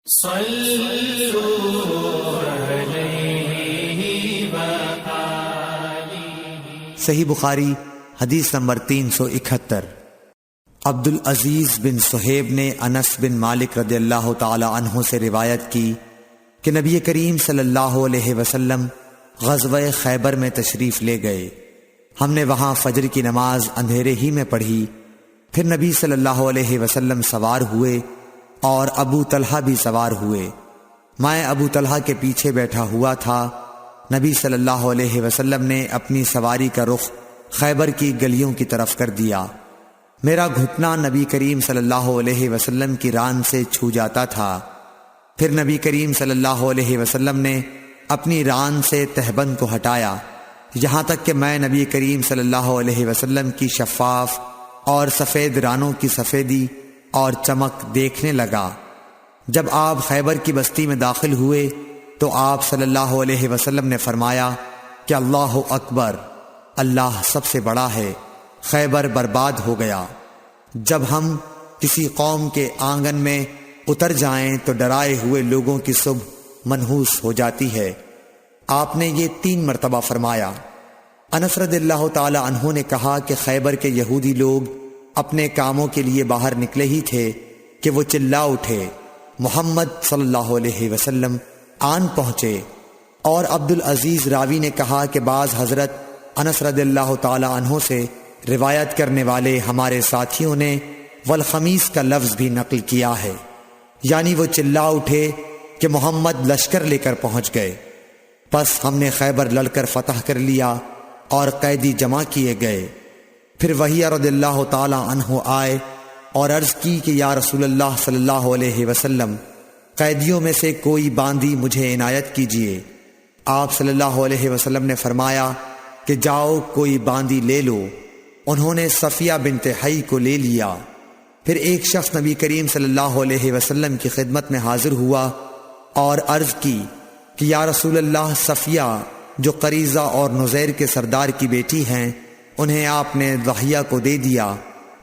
صحیح بخاری حدیث نمبر 371۔ عبد العزیز بن صہیب نے انس بن مالک رضی اللہ تعالی عنہ سے روایت کی کہ نبی کریم صلی اللہ علیہ وسلم غزوہ خیبر میں تشریف لے گئے۔ ہم نے وہاں فجر کی نماز اندھیرے ہی میں پڑھی، پھر نبی صلی اللہ علیہ وسلم سوار ہوئے اور ابو طلحہ بھی سوار ہوئے۔ میں ابو طلحہ کے پیچھے بیٹھا ہوا تھا۔ نبی صلی اللہ علیہ وسلم نے اپنی سواری کا رخ خیبر کی گلیوں کی طرف کر دیا۔ میرا گھٹنا نبی کریم صلی اللہ علیہ وسلم کی ران سے چھو جاتا تھا۔ پھر نبی کریم صلی اللہ علیہ وسلم نے اپنی ران سے تہبند کو ہٹایا، یہاں تک کہ میں نبی کریم صلی اللہ علیہ وسلم کی شفاف اور سفید رانوں کی سفیدی اور چمک دیکھنے لگا۔ جب آپ خیبر کی بستی میں داخل ہوئے تو آپ صلی اللہ علیہ وسلم نے فرمایا کہ اللہ اکبر، اللہ سب سے بڑا ہے، خیبر برباد ہو گیا۔ جب ہم کسی قوم کے آنگن میں اتر جائیں تو ڈرائے ہوئے لوگوں کی صبح منحوس ہو جاتی ہے۔ آپ نے یہ 3 مرتبہ فرمایا۔ انس رضی اللہ تعالی عنہ نے کہا کہ خیبر کے یہودی لوگ اپنے کاموں کے لیے باہر نکلے ہی تھے کہ وہ چلا اٹھے، محمد صلی اللہ علیہ وسلم آن پہنچے۔ اور عبد العزیز راوی نے کہا کہ بعض حضرت انس رضی اللہ تعالی عنہ سے روایت کرنے والے ہمارے ساتھیوں نے والخمیس کا لفظ بھی نقل کیا ہے، یعنی وہ چلا اٹھے کہ محمد لشکر لے کر پہنچ گئے۔ پس ہم نے خیبر لڑ کر فتح کر لیا اور قیدی جمع کیے گئے۔ پھر وحیہ رضی اللہ تعالی عنہ آئے اور عرض کی کہ یا رسول اللہ صلی اللہ علیہ وسلم، قیدیوں میں سے کوئی باندی مجھے عنایت کیجیے۔ آپ صلی اللہ علیہ وسلم نے فرمایا کہ جاؤ کوئی باندی لے لو۔ انہوں نے صفیہ بنت حی کو لے لیا۔ پھر ایک شخص نبی کریم صلی اللہ علیہ وسلم کی خدمت میں حاضر ہوا اور عرض کی کہ یا رسول اللہ، صفیہ جو قریظہ اور نزیر کے سردار کی بیٹی ہیں، انہیں آپ نے وحیہ کو دے دیا،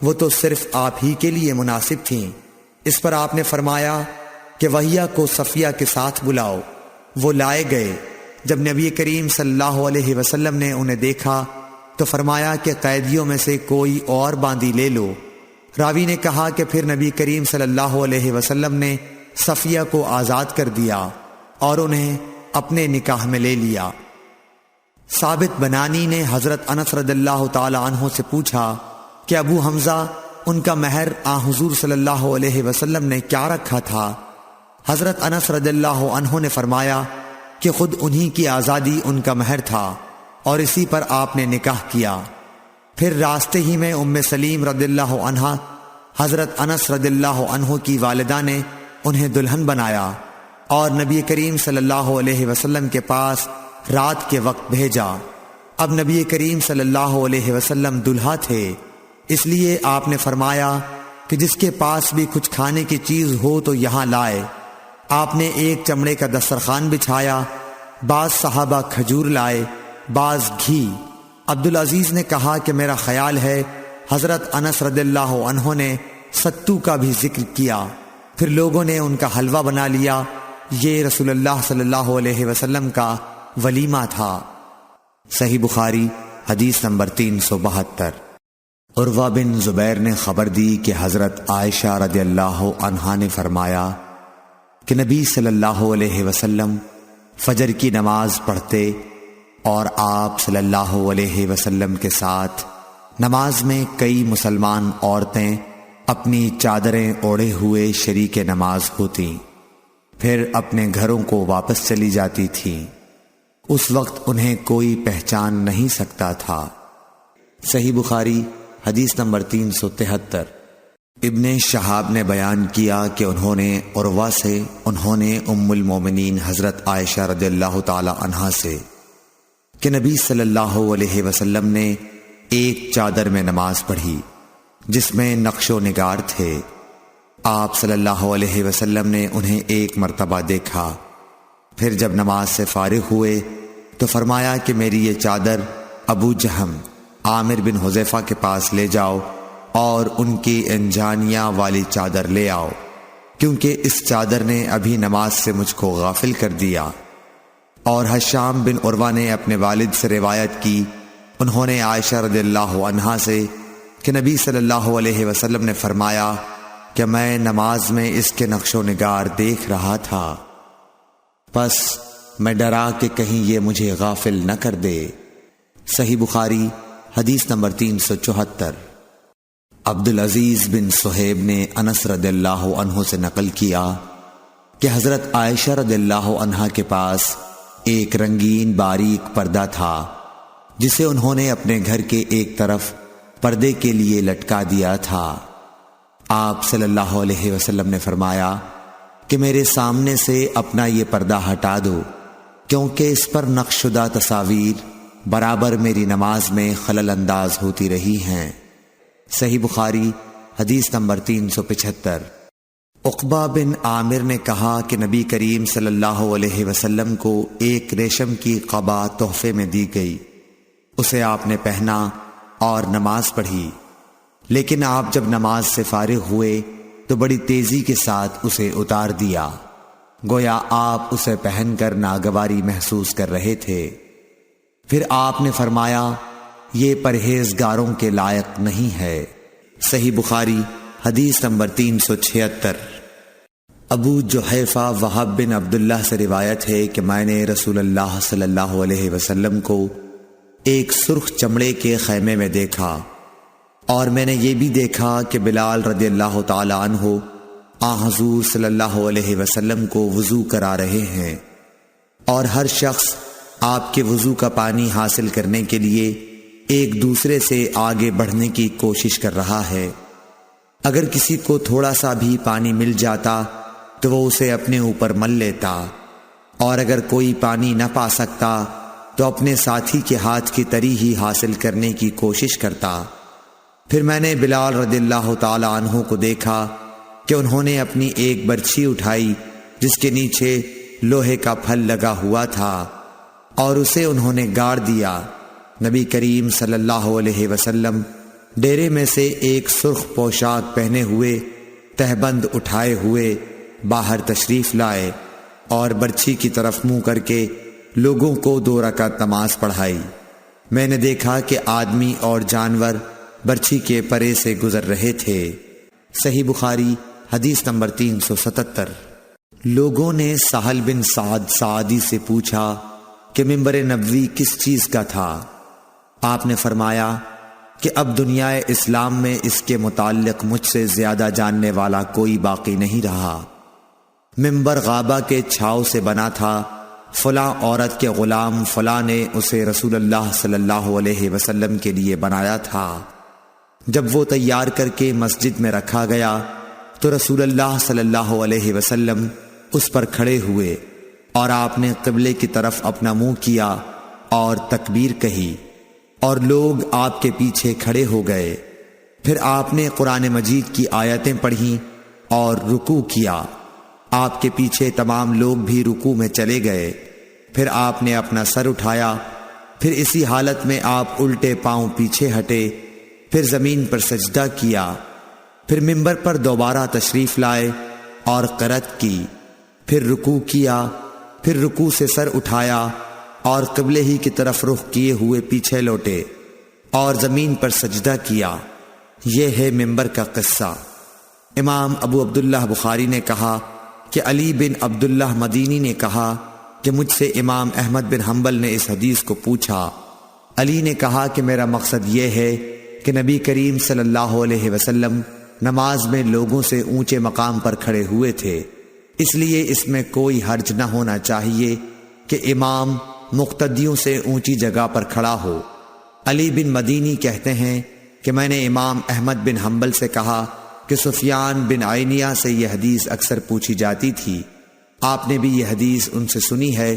وہ تو صرف آپ ہی کے لیے مناسب تھیں۔ اس پر آپ نے فرمایا کہ وحیہ کو صفیہ کے ساتھ بلاؤ۔ وہ لائے گئے۔ جب نبی کریم صلی اللہ علیہ وسلم نے انہیں دیکھا تو فرمایا کہ قیدیوں میں سے کوئی اور باندی لے لو۔ راوی نے کہا کہ پھر نبی کریم صلی اللہ علیہ وسلم نے صفیہ کو آزاد کر دیا اور انہیں اپنے نکاح میں لے لیا۔ ثابت بنانی نے حضرت انس رضی اللہ تعالی عنہ سے پوچھا کہ ابو حمزہ، ان کا مہر حضور صلی اللہ علیہ وسلم نے کیا رکھا تھا؟ حضرت انس رضی اللہ عنہ نے فرمایا کہ خود انہی کی آزادی ان کا مہر تھا اور اسی پر آپ نے نکاح کیا۔ پھر راستے ہی میں ام سلیم رضی اللہ عنہ حضرت انس رضی اللہ عنہ کی والدہ نے انہیں دلہن بنایا اور نبی کریم صلی اللہ علیہ وسلم کے پاس رات کے وقت بھیجا۔ اب نبی کریم صلی اللہ علیہ وسلم دلہا تھے، اس لیے آپ نے فرمایا کہ جس کے پاس بھی کچھ کھانے کی چیز ہو تو یہاں لائے۔ آپ نے ایک چمڑے کا دسترخوان بچھایا، بعض صحابہ کھجور لائے، بعض گھی۔ عبد العزیز نے کہا کہ میرا خیال ہے حضرت انس رضی اللہ عنہ نے ستو کا بھی ذکر کیا، پھر لوگوں نے ان کا حلوہ بنا لیا۔ یہ رسول اللہ صلی اللہ علیہ وسلم کا ولیمہ تھا۔ صحیح بخاری حدیث نمبر 372۔ عروہ بن زبیر نے خبر دی کہ حضرت عائشہ رضی اللہ عنہا نے فرمایا کہ نبی صلی اللہ علیہ وسلم فجر کی نماز پڑھتے اور آپ صلی اللہ علیہ وسلم کے ساتھ نماز میں کئی مسلمان عورتیں اپنی چادریں اوڑھے ہوئے شریک نماز ہوتیں، پھر اپنے گھروں کو واپس چلی جاتی تھیں۔ اس وقت انہیں کوئی پہچان نہیں سکتا تھا۔ صحیح بخاری حدیث نمبر 373۔ ابن شہاب نے بیان کیا کہ انہوں نے عروہ سے ام المومنین حضرت عائشہ رضی اللہ تعالی عنہا سے کہ نبی صلی اللہ علیہ وسلم نے ایک چادر میں نماز پڑھی جس میں نقش و نگار تھے۔ آپ صلی اللہ علیہ وسلم نے انہیں ایک مرتبہ دیکھا، پھر جب نماز سے فارغ ہوئے تو فرمایا کہ میری یہ چادر ابو جہم عامر بن حذیفہ کے پاس لے جاؤ اور ان کی انجانیاں والی چادر لے آؤ۔ کیونکہ اس چادر نے ابھی نماز سے مجھ کو غافل کر دیا۔ اور ہشام بن عروہ نے اپنے والد سے روایت کی، انہوں نے عائشہ رضی اللہ عنہا سے کہ نبی صلی اللہ علیہ وسلم نے فرمایا کہ میں نماز میں اس کے نقش و نگار دیکھ رہا تھا، پس میں ڈرا کہ کہیں یہ مجھے غافل نہ کر دے۔ صحیح بخاری حدیث نمبر 374۔ عبدالعزیز بن صہیب نے انس رضی اللہ عنہ سے نقل کیا کہ حضرت عائشہ رضی اللہ عنہا کے پاس ایک رنگین باریک پردہ تھا جسے انہوں نے اپنے گھر کے ایک طرف پردے کے لیے لٹکا دیا تھا۔ آپ صلی اللہ علیہ وسلم نے فرمایا کہ میرے سامنے سے اپنا یہ پردہ ہٹا دو، کیونکہ اس پر نقش شدہ تصاویر برابر میری نماز میں خلل انداز ہوتی رہی ہیں۔ صحیح بخاری حدیث نمبر 375۔ عقبہ بن عامر نے کہا کہ نبی کریم صلی اللہ علیہ وسلم کو ایک ریشم کی قبا تحفے میں دی گئی، اسے آپ نے پہنا اور نماز پڑھی، لیکن آپ جب نماز سے فارغ ہوئے تو بڑی تیزی کے ساتھ اسے اتار دیا، گویا آپ اسے پہن کر ناگواری محسوس کر رہے تھے۔ پھر آپ نے فرمایا یہ پرہیزگاروں کے لائق نہیں ہے۔ صحیح بخاری حدیث نمبر 376۔ ابو جحیفہ وہب بن عبداللہ سے روایت ہے کہ میں نے رسول اللہ صلی اللہ علیہ وسلم کو ایک سرخ چمڑے کے خیمے میں دیکھا، اور میں نے یہ بھی دیکھا کہ بلال رضی اللہ تعالی عنہ حضور صلی اللہ علیہ وسلم کو وضو کرا رہے ہیں، اور ہر شخص آپ کے وضو کا پانی حاصل کرنے کے لیے ایک دوسرے سے آگے بڑھنے کی کوشش کر رہا ہے۔ اگر کسی کو تھوڑا سا بھی پانی مل جاتا تو وہ اسے اپنے اوپر مل لیتا، اور اگر کوئی پانی نہ پا سکتا تو اپنے ساتھی کے ہاتھ کی تری ہی حاصل کرنے کی کوشش کرتا۔ پھر میں نے بلال رضی اللہ تعالی عنہ کو دیکھا کہ انہوں نے اپنی ایک برچھی اٹھائی جس کے نیچے لوہے کا پھل لگا ہوا تھا، اور اسے انہوں نے گاڑ دیا۔ نبی کریم صلی اللہ علیہ وسلم ڈیرے میں سے ایک سرخ پوشاک پہنے ہوئے تہبند اٹھائے ہوئے باہر تشریف لائے اور برچھی کی طرف منہ کر کے لوگوں کو 2 رکعت نماز پڑھائی۔ میں نے دیکھا کہ آدمی اور جانور برچھی کے پرے سے گزر رہے تھے۔ صحیح بخاری حدیث نمبر 377۔ لوگوں نے سہل بن سعد سعدی سے پوچھا کہ منبر نبوی کس چیز کا تھا؟ آپ نے فرمایا کہ اب دنیا اسلام میں اس کے متعلق مجھ سے زیادہ جاننے والا کوئی باقی نہیں رہا۔ منبر غابہ کے چھاؤ سے بنا تھا، فلاں عورت کے غلام فلاں نے اسے رسول اللہ صلی اللہ علیہ وسلم کے لیے بنایا تھا۔ جب وہ تیار کر کے مسجد میں رکھا گیا تو رسول اللہ صلی اللہ علیہ وسلم اس پر کھڑے ہوئے، اور آپ نے قبلے کی طرف اپنا منہ کیا اور تکبیر کہی، اور لوگ آپ کے پیچھے کھڑے ہو گئے۔ پھر آپ نے قرآن مجید کی آیتیں پڑھیں اور رکوع کیا۔ آپ کے پیچھے تمام لوگ بھی رکوع میں چلے گئے۔ پھر آپ نے اپنا سر اٹھایا، پھر اسی حالت میں آپ الٹے پاؤں پیچھے ہٹے، پھر زمین پر سجدہ کیا، پھر منبر پر دوبارہ تشریف لائے اور قرات کی، پھر رکوع کیا، پھر رکوع سے سر اٹھایا اور قبلے ہی کی طرف رخ کیے ہوئے پیچھے لوٹے اور زمین پر سجدہ کیا۔ یہ ہے منبر کا قصہ۔ امام ابو عبداللہ بخاری نے کہا کہ علی بن عبداللہ مدینی نے کہا کہ مجھ سے امام احمد بن حنبل نے اس حدیث کو پوچھا۔ علی نے کہا کہ میرا مقصد یہ ہے کہ نبی کریم صلی اللہ علیہ وسلم نماز میں لوگوں سے اونچے مقام پر کھڑے ہوئے تھے، اس لیے اس میں کوئی حرج نہ ہونا چاہیے کہ امام مقتدیوں سے اونچی جگہ پر کھڑا ہو۔ علی بن مدینی کہتے ہیں کہ میں نے امام احمد بن حنبل سے کہا کہ سفیان بن عینیہ سے یہ حدیث اکثر پوچھی جاتی تھی، آپ نے بھی یہ حدیث ان سے سنی ہے؟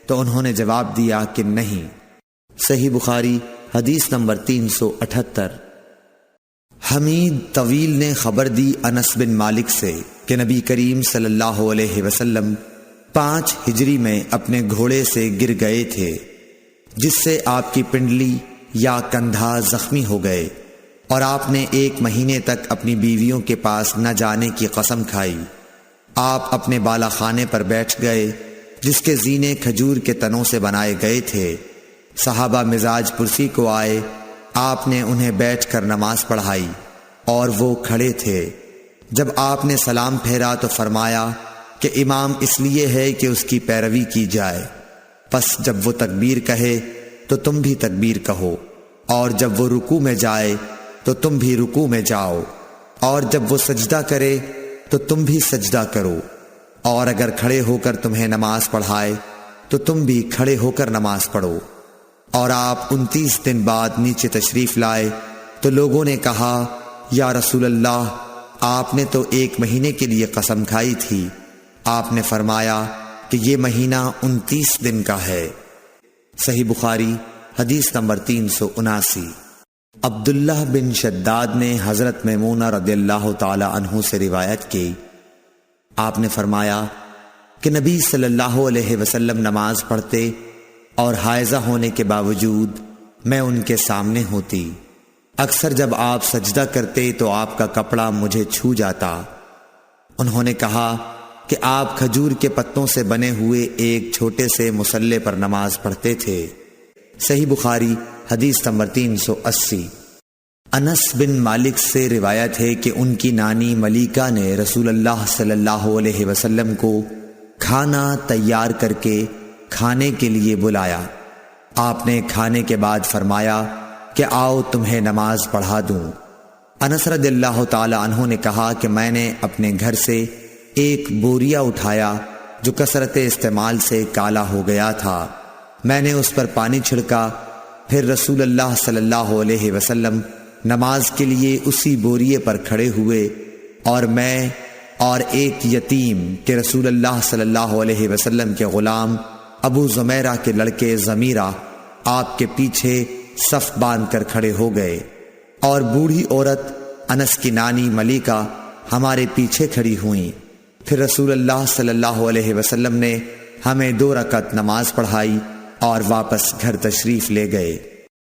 تو انہوں نے جواب دیا کہ نہیں۔ صحیح بخاری حدیث نمبر 378۔ حمید طویل نے خبر دی انس بن مالک سے کہ نبی کریم صلی اللہ علیہ وسلم 5 ہجری میں اپنے گھوڑے سے گر گئے تھے، جس سے آپ کی پنڈلی یا کندھا زخمی ہو گئے، اور آپ نے 1 مہینے تک اپنی بیویوں کے پاس نہ جانے کی قسم کھائی۔ آپ اپنے بالا خانے پر بیٹھ گئے جس کے زینے کھجور کے تنوں سے بنائے گئے تھے۔ صحابہ مزاج پرسی کو آئے، آپ نے انہیں بیٹھ کر نماز پڑھائی اور وہ کھڑے تھے۔ جب آپ نے سلام پھیرا تو فرمایا کہ امام اس لیے ہے کہ اس کی پیروی کی جائے، پس جب وہ تکبیر کہے تو تم بھی تکبیر کہو، اور جب وہ رکوع میں جائے تو تم بھی رکوع میں جاؤ، اور جب وہ سجدہ کرے تو تم بھی سجدہ کرو، اور اگر کھڑے ہو کر تمہیں نماز پڑھائے تو تم بھی کھڑے ہو کر نماز پڑھو۔ اور آپ 29 دن بعد نیچے تشریف لائے تو لوگوں نے کہا، یا رسول اللہ، آپ نے تو 1 مہینے کے لیے قسم کھائی تھی۔ آپ نے فرمایا کہ یہ مہینہ 29 دن کا ہے۔ صحیح بخاری حدیث نمبر 379۔ عبداللہ بن شداد نے حضرت میمونہ رضی اللہ تعالی عنہ سے روایت کی، آپ نے فرمایا کہ نبی صلی اللہ علیہ وسلم نماز پڑھتے اور حائضہ ہونے کے باوجود میں ان کے سامنے ہوتی۔ اکثر جب آپ سجدہ کرتے تو آپ کا کپڑا مجھے چھو جاتا۔ انہوں نے کہا کہ آپ کھجور کے پتوں سے بنے ہوئے ایک چھوٹے سے مصلے پر نماز پڑھتے تھے۔ صحیح بخاری حدیث نمبر 380۔ انس بن مالک سے روایت ہے کہ ان کی نانی ملیکہ نے رسول اللہ صلی اللہ علیہ وسلم کو کھانا تیار کر کے کھانے کے لیے بلایا۔ آپ نے کھانے کے بعد فرمایا کہ آؤ تمہیں نماز پڑھا دوں۔ انس رضی اللہ تعالی عنہ نے کہا کہ میں نے اپنے گھر سے ایک بوریا اٹھایا جو کثرت استعمال سے کالا ہو گیا تھا۔ میں نے اس پر پانی چھڑکا، پھر رسول اللہ صلی اللہ علیہ وسلم نماز کے لیے اسی بوریے پر کھڑے ہوئے، اور میں اور ایک یتیم کہ رسول اللہ صلی اللہ علیہ وسلم کے غلام ابو زمیرہ کے لڑکے ضمیرہ آپ کے پیچھے صف باندھ کر کھڑے ہو گئے، اور بوڑھی عورت انس کی نانی ملیکہ ہمارے پیچھے کھڑی ہوئیں۔ پھر رسول اللہ صلی اللہ علیہ وسلم نے ہمیں 2 رکعت نماز پڑھائی اور واپس گھر تشریف لے گئے۔